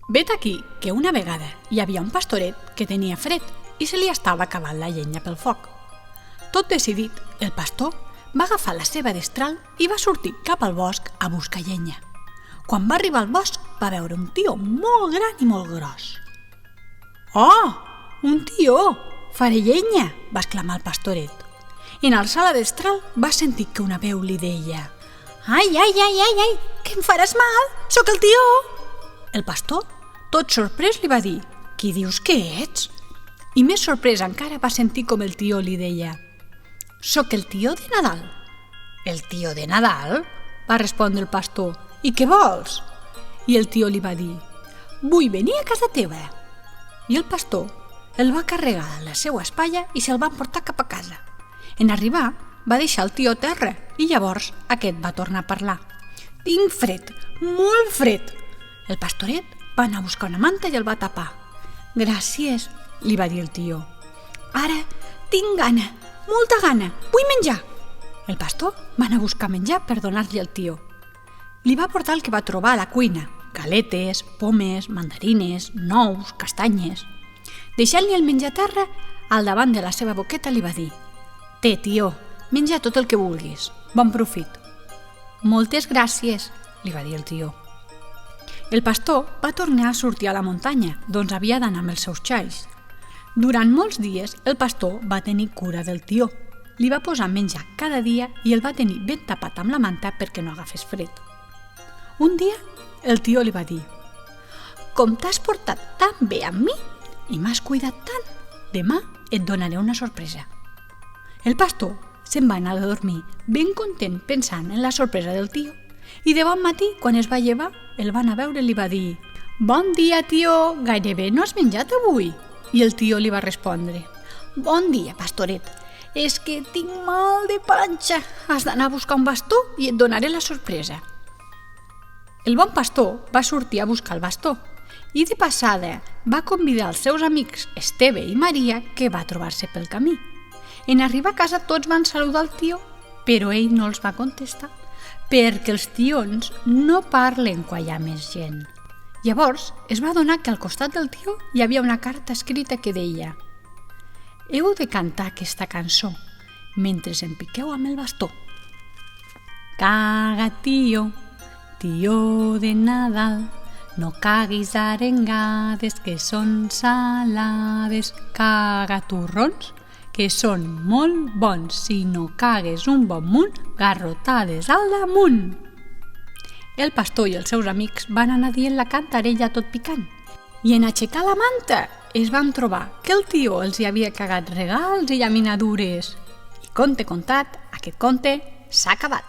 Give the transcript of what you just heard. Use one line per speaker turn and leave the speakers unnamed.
Vet aquí que una vegada hi havia un pastoret que tenia fred i se li estava acabant la llenya pel foc. Tot decidit, el pastor va agafar la seva destral i va sortir cap al bosc a buscar llenya. Quan va arribar al bosc va veure un tió molt gran i molt gros. «Oh, un tió! Faré llenya!», va exclamar el pastoret. En alçar la destral va sentir que una veu li deia «Ai, ai, ai, ai, ai, que em faràs mal! Sóc el tió!». El pastor, tot sorprès, li va dir «Qui dius que ets?». I més sorprès encara va sentir com el tió li deia «Sóc el tió de Nadal». «El tió de Nadal?», va respondre el pastor. «I què vols?». I el tió li va dir «Vull venir a casa teva». I el pastor el va carregar a la seva espatlla i se'l va emportar cap a casa. En arribar, va deixar el tió a terra i llavors aquest va tornar a parlar. «Tinc fred, molt fred». El pastoret va anar a buscar una manta i el va tapar. «Gràcies», li va dir el tió. «Ara tinc gana, molta gana, vull menjar». El pastor va anar a buscar menjar per donar-li al tió. Li va portar el que va trobar a la cuina, galetes, pomes, mandarines, nous, castanyes. Deixant-li el menjar a terra, al davant de la seva boqueta li va dir «Té, tió, menja tot el que vulguis, bon profit». «Moltes gràcies», li va dir el tió. El pastor va tornar a sortir a la muntanya, d'on havia d'anar amb els seus xais. Durant molts dies, el pastor va tenir cura del tió. Li va posar menjar cada dia i el va tenir ben tapat amb la manta perquè no agafés fred. Un dia, el tió li va dir «Com t'has portat tan bé amb mi i m'has cuidat tant, demà et donaré una sorpresa». El pastor se'n va anar a dormir ben content pensant en la sorpresa del tió i de bon matí, quan es va llevar, el va anar a veure i li va dir «Bon dia, tió, gairebé no has menjat avui?» I el tió li va respondre «Bon dia, pastoret, és que tinc mal de panxa, has d'anar a buscar un bastó i et donaré la sorpresa». El bon pastor va sortir a buscar el bastó i de passada va convidar els seus amics Esteve i Maria que va trobar-se pel camí. En arribar a casa tots van saludar el tió, però ell no els va contestar, perquè els tions no parlen quan hi ha més gent. Llavors es va adonar que al costat del tió hi havia una carta escrita que deia «Heu de cantar aquesta cançó mentre em piqueu amb el bastó». Caga, tió, tió de Nadal, no caguis arengades que són salades, caga torrons que són molt bons, si no cagues un bon munt, garrotades al damunt. El pastor i els seus amics van anar dient la cantarella tot picant i en aixecar la manta es van trobar que el tió els hi havia cagat regals i llaminadures. I conte contat, aquest conte s'ha acabat.